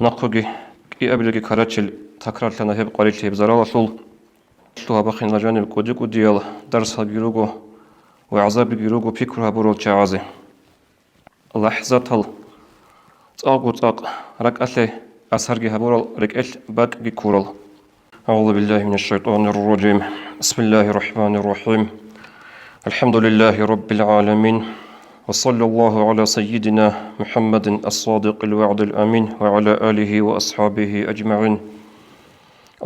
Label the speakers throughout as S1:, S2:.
S1: نقوغي كي أبلغي كاراتشل تكرار لنا هب قريل هب زرال شول شلوها بخين لجانب كودي كوديال درس هجيروغو وعذاب جيروغو فكرها برول شعازي لحظة هل تاقو تاق رك أثي أسهرجي هبورال ركأل باك جيكورال. أعوذ بالله من الشيطان الرجيم. بسم الله الرحمن الرحيم. الحمد لله رب العالمين، وصلى الله على سيدنا محمد الصادق الوعد الأمين وعلى آله وأصحابه أجمعين.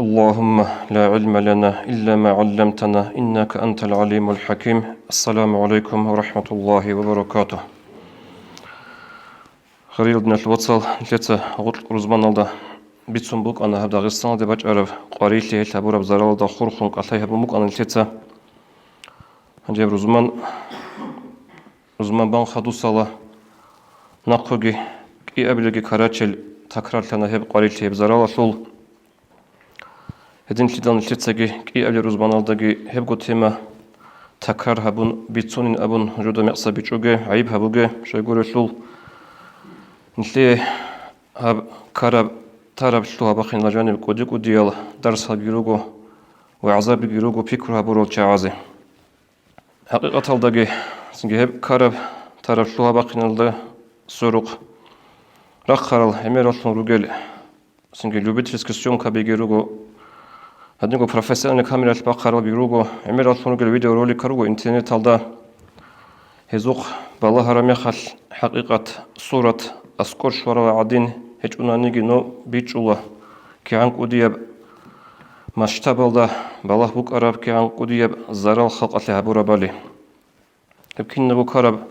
S1: اللهم لا علم لنا إلا ما علمتنا إنك أنت العليم الحكيم. السلام عليكم ورحمة الله وبركاته. خريلدنا الوصل لتا غط رزمان الله بيتسنبوك أنا هبدا غصان دي باج عرب قريل لي هلتا بزرال دا خورخون قطعي هبموك أنا لتا هنجيب رزمان بان خدو صلاة نقوغي كي أبلغي كاراتشل تكرار لنا هب قريل لي بزرال شول هدين لدان لتاكي كي أبلغي رزمان الداكي هب قتيما تكرار هبون بيتسونين أبون جودا مقصا بيچوغي عيب هبوغي شايقور شول نتلي هب كارب تارب شلوها بخين لجانب كودي كوديال درس هجيروغو وعذاب جيروغو فكرها برول شعازي حقيقة الداقي سنجي هب كارب تارب شلوها بخين لده سوروق رخارل همير أصلا روغل سنجي لوبيترس كسيون كابي جيروغو هدنغو بروفيسيونال كاميرا الباقارل بيروغو همير أصلا روغل فيديو رولي كاروغو انترنت الدا هزوق بالله رميخال حقيقة صورة أسكور شوارا عدين هجونا نيجي نو بيتشولا كي عنك ودياب مشتبالدا بالله بوك أراب كي عنك ودياب زرال خلق أتلها بورا بالي يمكن نبوك أراب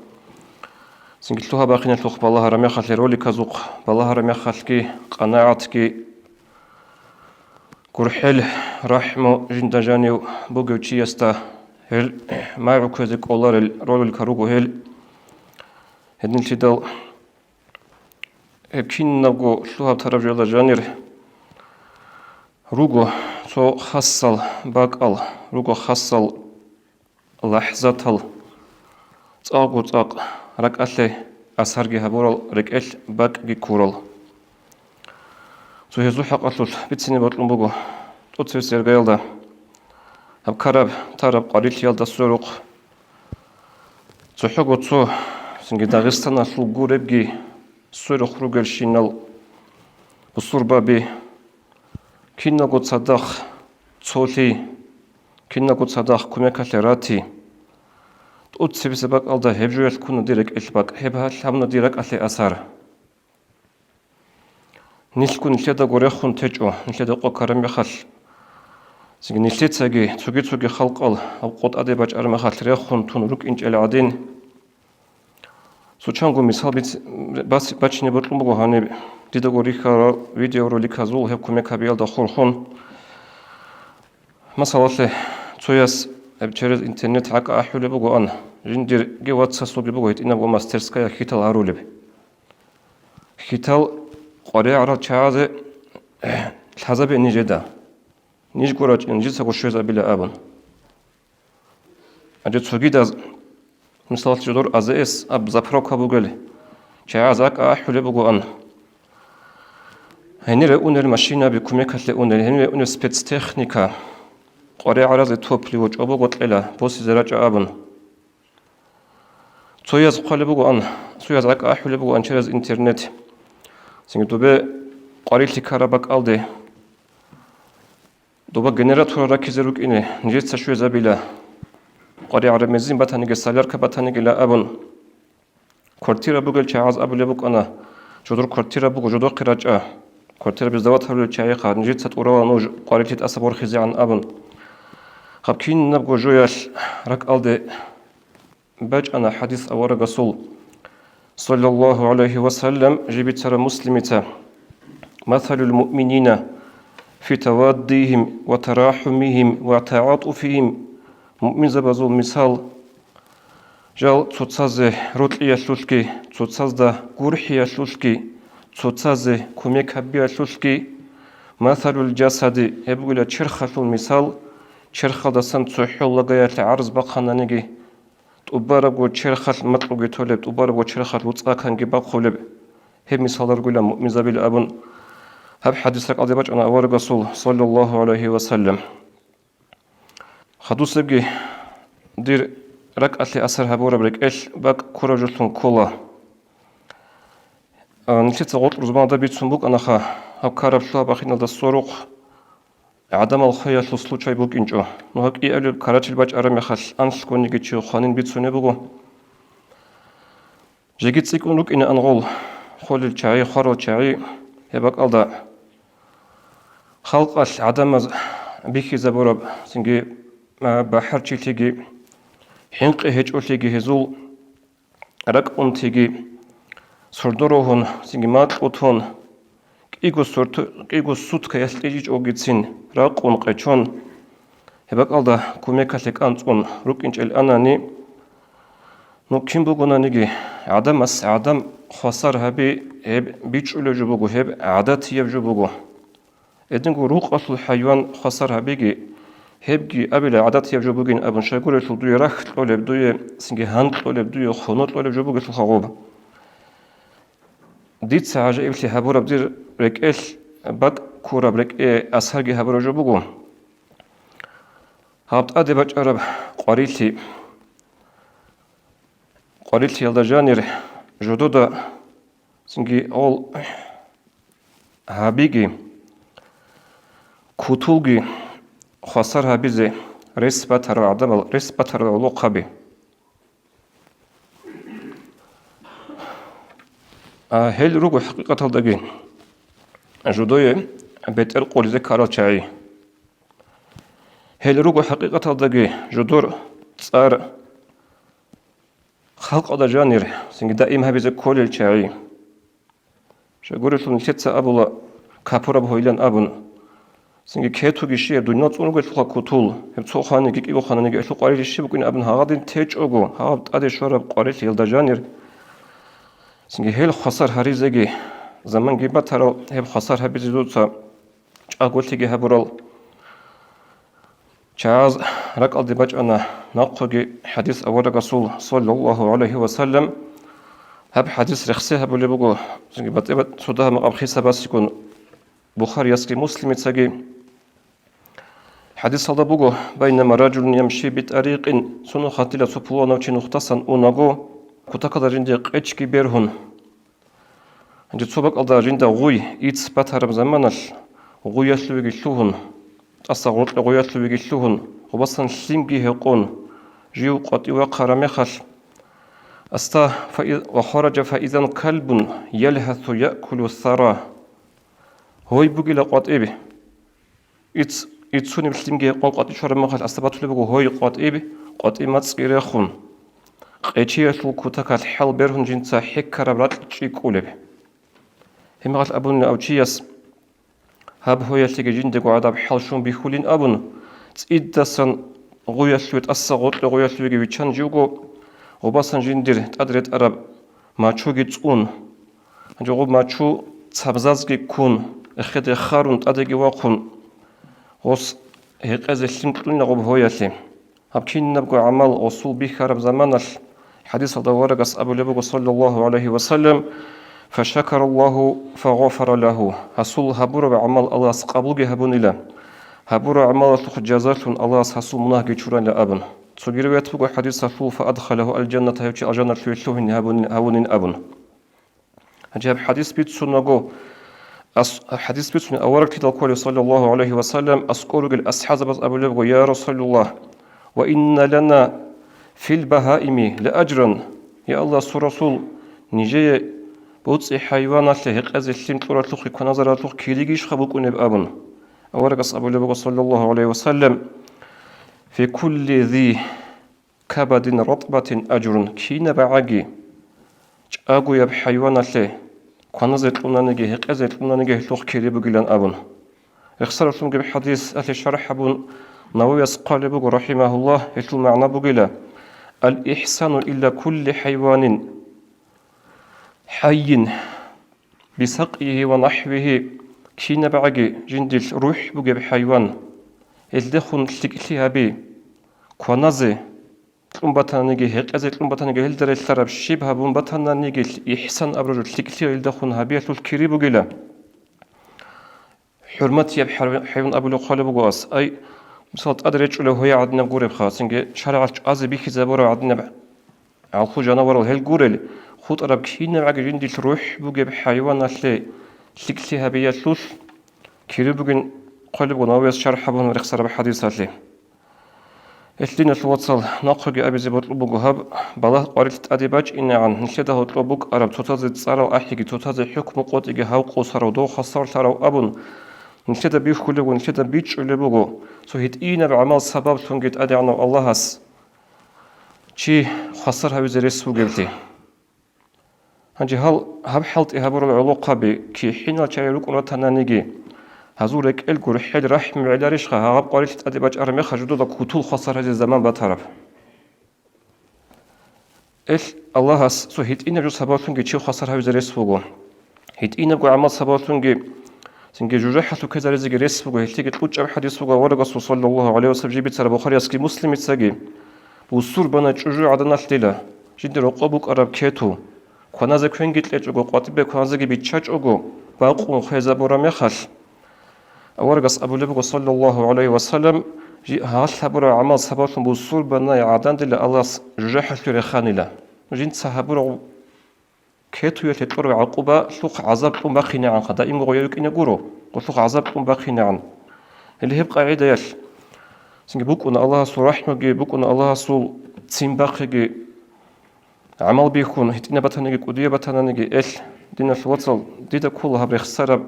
S1: سنجلتوها باقينا تلوخ بالله رميخال لرولي كازوق بالله رميخال كي قناعت كي كورحيل رحمو جندجانيو بوغو تشيستا هل معو كوزيك أولار الرولي كاروغو هل هدن تدال كين نبغو شلوها بتراب جولا جانير روغو تو خاصل باقال روغو خاصل لحظة هل تاقو تاق رك أثي أسهرجي هبورال ركأل باق جيكورال تو هزو حق أثل بيتسيني بطلن بغو تو تسير غيالدا هب كارب تارب قريل يالدا سوروق تو حقو تو سنجي داغستان أثل غوربجي سوروق روغل شينال بصوربا بي كيناغو تصدق تولي كيناغو تصدق كوميكالي راتي تقول سبيس باك ألدا هبجويل كونو ديرك إلباك هبها لامنو ديرك أثي أثار نيلكو نلدا غوريخون تجو نلدا قو كارميخال سنجي نلتاغي توغي خلق أل أو قد أدي باج أرميخال ريخون تون روك إنج العدين سوچانغو مثال باس بچني بطلون بغو هاني ديدا غوريخا فيديو روليكا زول هب كوميكا بيالدا خورخون مثلا توياس через интернет حق أحول بقول أنا جندير جوات ساسوق بقول إنه بقول ماسترسكايا خيتال هارولب خيتال قرية على شهادة الحزب النجدة نيج قرأت نجد سقوش شوية بلا أبن أجد سوقي مثال جدور أزايس أب زبروك بقول شهادك أحول بقول أنا هني رأون الماشينة بكمية لأون هني رأون سبيتس تكنيكا قرية عرض توبلي وجابو قط إلى بوسي زراج أبن سوياز قال بقول أن سوياز عك أحول بقول أن شرز إنترنت سنجد دوبه قرية لكاربك ألده دوبه جنراتور ركيزروك إنه نجد سشوي زبيله قرية عرب مزين بتانيج سالار كبتانيج لا أبن كورتيرا بقول شعاز أبو لبوك أنا جدور كورتيرا بقول جدور قراجة كورتيرا بزدوات هرول شيء خا نجد ستورا نوج قرية أسبور خزي عن أبن خبكين نبغو جوياش رك ألده باج أنا حديث أورا رسول صلى الله عليه وسلم جبت ترى مسلمتا مثل المؤمنين في تواديهم وتراحمهم وتعاطفهم مؤمن زبازو مثال جال تتصازه روتليا شوشكي تتصازده قرحيا شوشكي تتصازه كوميك هبيا شوشكي مثل الجسد يبقى لشرخة المثال شرخة دسان تسوحي الله قيات عرض بقانا نجي تبارك شرخة مطلوب طلب تبارك شرخة وطاقة نجي بقولب هم مثال رجل مؤمن زبيل أبن هب حديث رك أضيبج أنا أورق رسول صلى الله عليه وسلم خدوس لبجي دير رك أتلي أسر هبورة بريك إيش باك كورة جلتون كولا نسيت غلط رزمان ده بيت سنبوك أنا خا هب كارب شلا بخينا ده الصاروخ عدم الخيال случай بوك إنجو نهك إيه ألو كاراتيل باج أرم يخل أنس كوني جيتشو خانين بيت سنة بوغو جيت سيكون لوك إن أنغول خول الشاي خارو الشاي هباك ألدا خلق عدم بيكي زبورب سنجي بحر تيجي حنق هج أولتيجي هزول رك أنتيجي سردروهن سنجي مات أوتهن كيغو سوت كيستيجي أوجيتسين رق أنقشون هباك ألدا كوميكاتك أنتون روك إنش الأناني نو كم بقولنا نيجي عدم خسر هبي هب بيتشولو جبوجو هب عادات يبجبوجو إدنغو روق أصل الحيوان خسر هبيجي هبجي أبلا عادات يبجبوجين أبن شاكور الدوي رخ طلب دوي سنجي هند طلب دوي خنوط طلب جبوجو الخروب ديت ساعة إبتي هبورة بدير رك إيش بق كورة برك أسهرجي هبورة جبوجو هابط أدي بجرب قريتي يلدا جانير جدودا سنجي أول هابيجي كتولجي خسر هابيزي رسبتر عدم رسبتر لقبي هل روجو حقيقة الدقين جدوية بيتر قول زي كارلشاي هل روجو حقيقة الدقي جدور صار خلق هذا جانر سنجد دائما هبيز كل الشاي شغوري شون شتى أبولا كابورا بهيلان أبون سنجد كيتوجي شيء دنيا تونغ يشوفها كتول هبتوخاني كيكو خانني يشوف قاري الشيء بكون أبن هادين تيج أوجو هاد أدي شرب قاري هذا جانر سنجد هيل خسر هريزجي زمان جيبا ترى هب خسر هبيز دوتا أقول تيجي هبورال جاز رك الدبج أنا نقول حديث أول رسول صلى الله عليه وسلم هب حديث رخصة هب اللي بقول بتبت صدها مقابخي سباس يكون بخاري يسقي مسلم تسقي حديث هذا بقول بينما رجل يمشي بطريق سنو خاتلة سبوا نوتي نختصا ونقو كتكذا جندي قيتشكي بيرهن عند سبق الله جندا غوي يتس بتهرب زمانش غوي يسلوي شلوهن أصغر لغويات لوجيشلون وبصن سيمجي هقون جيو قط وقرا مخش أستا وخرج فإذا كلب يلهث يأكل الثرى هو يبغي لقط إبي إتسوني بسيمجي هقون قط يشرب مخش أستبات لبغو هو يقط إبي قط إمات سكيرخون قيتشي يسلو كتك الحل بيرهن جنسا حكر برات تشيكولب هم قال أبونا أو تشيس هاب هو يلتقي جندق وعذاب حلشون بخولين أبن تإدسن غويا سويت أصغر لغويا سويت ويشان جوجو وباسن جندر تأدرت أرب ما تشوجي تون جوجو ما تشو تبزازجي كون أخذ خارون تأدري واقون غص هيك أزل سمتلين غوب هو يلتي هاب كين نبغى عمل أصول بخرب زمانش حديث الدوارق أبو لبغ صلى الله عليه وسلم فشكر الله فغفر له حصل هبور بعمل الله قبول جهبون إلى هبور عمل جزاء الله حصل منه جشورا لأبن تجري ويتبع حديث حصل فأدخله الجنة يبكي الجنة في شوهن هبون أبن جاب حديث بيت سنغو حديث بيت سن أورك تلقول صلى الله عليه وسلم أذكر الأصحاب أبو لبغ يا رسول الله وإن لنا في البهائم لأجرا يا الله رسول نجي بوتس حيوانات لهق أزل سلم تورات لخي كنظرات لخ كيليجيش خبوك ونب أبن أورقص أبو لبغ صلى الله عليه وسلم في كل ذي كبد رطبة أجر كين بعاجي أجو يب حيوانات له كنظرات لنانجي هق أزل لنانجي لخ كيليبو جلان أبن اخسر لهم بحديث أهل الشرح أبن نوويس قال بغ رحمه الله يتل معنى بغلا الإحسان إلا كل حيوان حي بسقيه ونحوه كين بعجي جندل روح بجب حيوان الدخن تلقيها بي كونازي تلمبتانيجي هيك أزي تلمبتانيجي هلدر الثرب شبه بومبتانيجي إحسان أبرج تلقيها الدخن هبية الكريب جلا حرمت يب حيوان أبو لقال بقاس أي مثلا أدرج له هي عدنا بقول بخاص إنك شرع عز بيخ زبورة عدنا على خو جنوار الهل قول خود أرب كينا معك جندي تروح بقى بحيوان اللي لكلها بيسوس كيلو بقى قلب وناويس شرح بون رخصر بحديث اللي الدين الوصل ناقج أبي زبط بقهاب بله قارت أديباج إن عن نشده طلبك أرب تتزد صار أحكي تتزد حكم قوتك هاو قصر ودو خسر ترى أبون نشده بيش كله ونشده بيش اللي بقو سهيت إينا بعمل سبب تنجد أدي عنا الله هس شي خسر هاو زريس وقبلي هنجي هب حلت إهبر العلاقة بكي حين الشيء رتنا نيجي هزورك الجور حد رحم على رشقة هاب قارت أديباج أرمي خجدو دا كتول خسر هذا الزمان بطرف الله هس سهيت إينا جو سبب تنجد شي خسر هاو زريس وقو هيت إينا بقو عمل سبب تنجد سنجي جوجا حسو كذا رزق ريس بقو هلتيجي تقول جاب حديث بقو ورقص صلى الله عليه وسلم جيبت سر بخاري اسكي مسلم يتساقي والسور بنا جوجو عدنا التيلا جند رقابك أرب كيتو خنازة كون قلت لجوجو قاتب خنازة بيتشاج أجو باقو خيزة برا مخل ورقص أبو لبقو صلى الله عليه وسلم جي هاش هبرا عمل سباتهم والسور بنا يعدان دل الله جوجا حسو رخاني لا جند سهبرا كيتو يتطور عقوبة سوق عذاب باقينا عن خدا إم غيرك إن جورو وسوق عذاب باقينا عن اللي هي قاعدة يش سنجي بكون الله سو رحمة جي بكون الله سو تيم باقي جي عمل بيكون هتينا بتهنجي قدية بتهنجي إيش دينا الوصل ديدا كلها برخسارة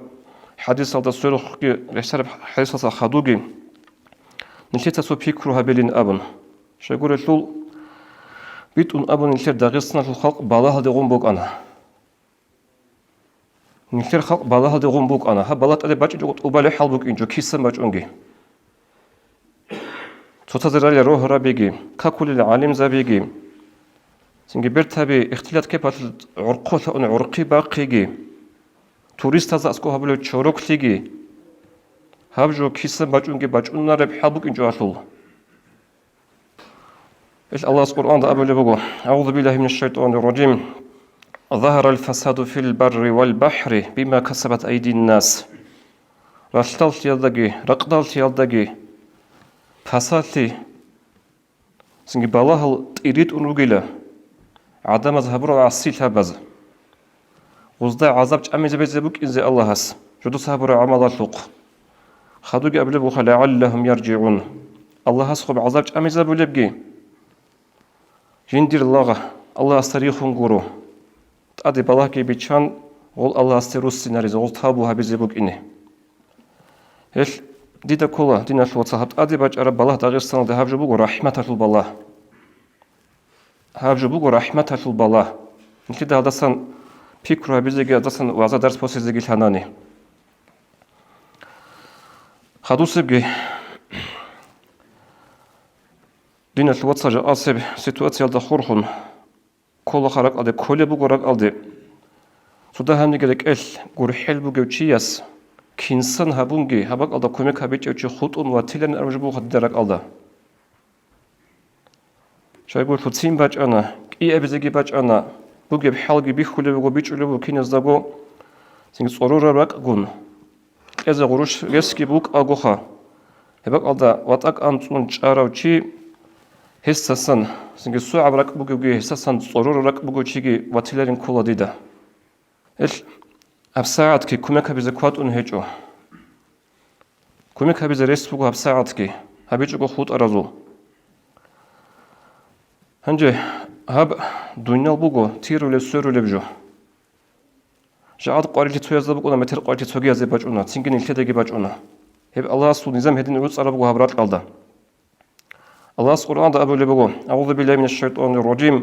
S1: حديث هذا سورة جي رخسارة حديث هذا خدوجي نشيت سو بيكروها بين أبن شو يقول الشول بيتون أبن نشير داغسنا الخلق بالها دغون بوك أنا نشير خلق بالها دغون بوك أنا هبالات أدي باج جوت أبالي حال بوك إنجو كيسا باج أنجي تتزرع روح ربيجي كاكل العالم زبيجي سنجي برتابي اختلاط كيف عرقو ثأن عرقي باقيجي توريست هذا أسكو هبلو تشوروك ليجي هبجو كيسا باج أنجي باج أننا رب حال بوك إنجو أشول إيش الله القرآن ده أبو لبقو أعوذ بالله من الشيطان الرجيم ظهر الفساد في البر والبحر بما كسبت أيدي الناس رشتلت يلدقي رقدلت يلدقي فسادتي سنجي بالله تريد أنوغيلا عدم ذهبر عصيل هبز غزدا عذاب أمي زبيزبوك إنزي الله هس جدو سهبر عمل اللوق خدوغي أبو لبقو لعلهم يرجعون الله هس خب عذاب أمي زبو لبقي جندير الله استريخون غورو تأدي بالله كي بيتشان غول الله استروس سيناريز غول تابو هبزبوك إني هل ديدا كولا دينا شو تصاحب تأدي باج أرب بالله داغستان ده هبجو بوغو رحمة بالله هبجو بوغو رحمة بالله نكيد هذا سن بيكرو هبزيجي هذا سن وعزا درس بوسيزيجي الحناني خدو سبجي دينا شو تصاجع أصيب سيتواتي على خورهم كل خرق على كل بقرق على سودا هم نقولك إيش قرحيل بقولشياس كإنسان هبونجي هبق على كوميك هبيت يوشي خطون واتيلن أرجبو خدرك على شو يقول فتسين باج أنا إيه أبيزجي باج أنا بقى بحالجي بيخلي بقى بيجلو بكين الزبو سين صورة رق جون إذا غروش ريسكي بوك أجوها هبق على واتك أنتون شاروشي هستسن سنجي سوء عبرك بوجي هستسن صرور رك بوجيجي واتيلرين كولا ديدا إيش أبساعت كي كوميك هبيزكوات أنهجو كوميك هبيز ريس بوجو أبساعت كي هبيجو خود أرزو هنجي هب دنيا بوجو تيرو لسورو لبجو جاد قاري تويا بوجو متر قاري توجي زي باجونا تينجين الكدجي باجونا هب الله سو نظام هدين روز على بوجو هبرات قالدا الله القرآن ده أبو لبقون أعوذ بالله من الشيطان الرجيم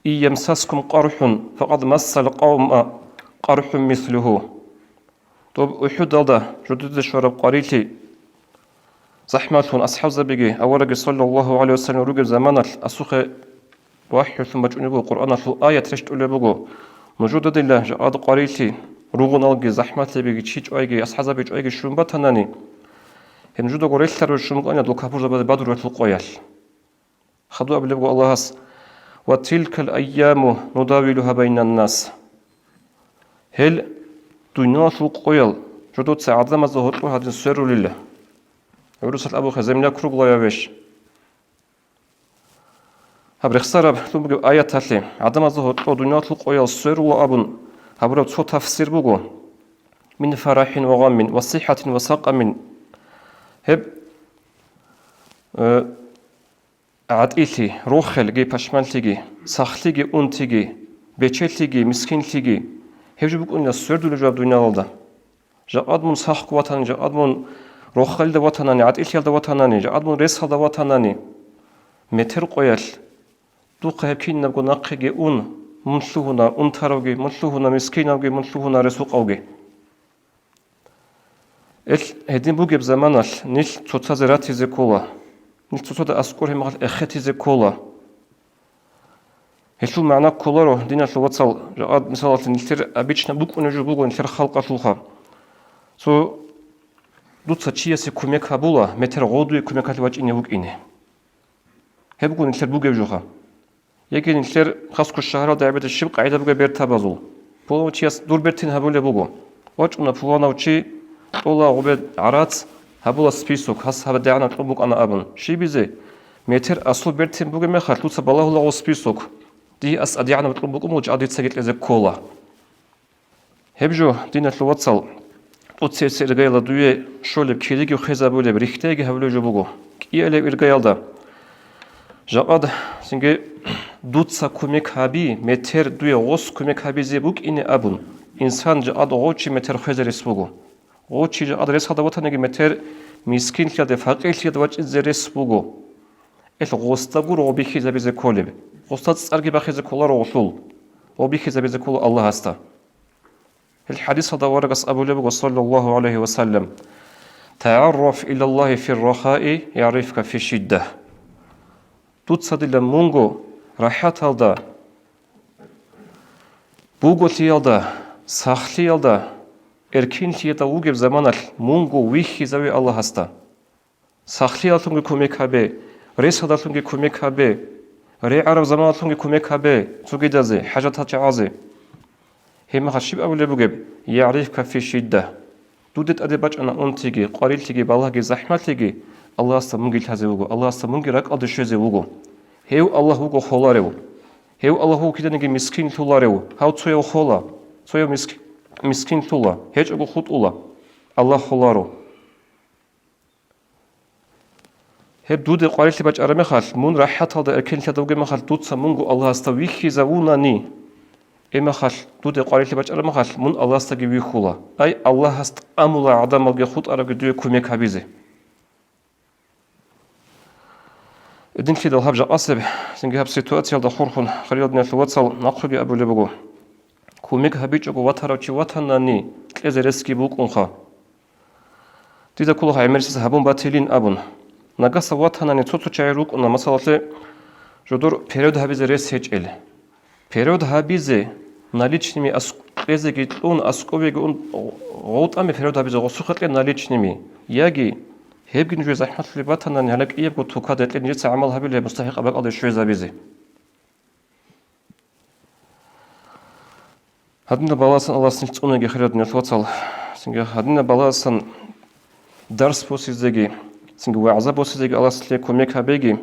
S1: إن يمسسكم قرح فقد مس القوم قرح مثله طب أحد ده جدد الشرب قريتي زحمتهم أصحاب زبيجي أولك صلى الله عليه وسلم رجل زمان أسوخ وحي ثم جنبه القرآن في آية تشت لبقو موجود الله جاد قريتي روغن الجي زحمة بيجي تشيج أيجي أصحاب بيج أيجي شنبتناني هم جودو قريتلر وشمقانيا دو كابور زبادي بدر وتلقويال خدو أبلغو الله هس وتلك الأيام نداولها بين الناس هل دنيا تلقويال жудуца адамазы хотлу хадин сөрүлиле. Өрүсэл абуха земля круглая вещь. Хабрихсараб лумбуг аятали адамазы хотлу дуньятлу qoyal сөрүлу абун хабрав цо тафсир бугу. Min farahin wa ghammin wa sihhatin wa saqamin. Heb адилти, рухэлги, пашмаллиги, сахлиги, унтиги, бечэллиги, мискинлиги хэвж бүгүн сөрдүлж жав дүйнялда. Жаадмун сахку ватан, жаадмун рухэлде ватанани, адилхэлде ватанани, жаадмун ресхалда ватанани метер qoyal. Дука хепкинна гонақиги ун, мунлугуна унтаравги, мунлугуна мискинавги, мунлугуна ресуқавги. Эл хэдин бүгеб заманал нил цуцазерати зекола. Нил цуцада аскор хэмгал эхети зекола. Хэлшул маана колоро динашлу ватсал жаад мисалал нилтер обычно буквы же бугу нилтер халқатлуха. Со дуца чияси кумека була метер годуи кумекали вач ине бук ине. Хэбгу нилтер бугеб жуха. Яки нилтер хаску шахара дабет шиб қайда буга бер табазул. Поло чияс дурбертин хабуле бугу. Вач уна пуланавчи Ола обед арац хабула список хас хабадяна тлубук ана абун шибизе метер асл бертин бугеме хатуца балахула список ди ас адяна тлубук умуч адицагет лезе кола хебжо дина тлуатсал утсес иргайла дуе шолеп келиги хезабуле рихтеги хавлежо бугу киеле иргайлда жаад синге дутса кумек хаби метер дуе гос кумек хабизе бук ине абун инсан жаад очи метер хезерес бугу Очи адрес хада ватанеги метер мискин хяде фақир хяде вач зерес бугу. Эл гостагур обихи забизе колеб. Гостац царги бахизе колар ошлул. Обихи забизе кол Аллах аста. Эл хадис хада варагас Абу Лабб саллаллаху алейхи ва саллям. Та'аррaf ила Аллахи фи ар-раха'i я'рифка фи шидда. Тут садила мунго рахат алда. Буготи алда, сахли алда. Эркин хиета угеб заманал мунго вихи зави Аллах аста. Сахли алунги кумекабе, рес хадалунги кумекабе, ре араб заманалунги кумекабе, цугидазе, хажатачаазе. Хема хашиб Абу Лабб бугеб, я'рифка фи шидда. Дудет адебач ана унтиги, qarилтиги, балаги, захматлиги, Аллах аста мунги лхазе угу, Аллах аста мунги рак адышезе угу. Хев Аллах угу холарев. Хев Аллах угу киденеги мискин туларев. Хау цоев хола, цоев мискин тула, хеч угу худ ула. Аллах холару. Хеб дуде qarилти бач араме хал, мун рахат алда эркен лядуге махал дутса мунгу Аллах аста вихи завунани. Эма хал дуде qarилти бач араме хал, мун Аллах аста ги вихула. Ай Аллах аста амула адам алге худ араге дуе кумек хабизе. Эдин хидал хабжа асеб, синге хаб ситуацияда хурхун, харилдне луатсал нақхуги Абу Лабб бугу. Кумек хабичугу ватарачи ватанани тлезерески букунха. Дида кулха эмерсис хабун батилин абун. Нагаса ватанани цуцучай рукуна масалатле жодур период хабизе ресхечел. Период хабизе наличными аскезеги тлун асковеги он готами период хабизе госухатле наличными. Яги хебгин жуй захматли ватанани халак иебгу тукадетле ница амал хабиле мустахиқ абак алды шуй забизе. Хадна баласан Аллахын цунаги хирядны фоцал. Синге хадна баласан дарс посизеги, синге ваъза посизеги Аллахле кумек хабеги.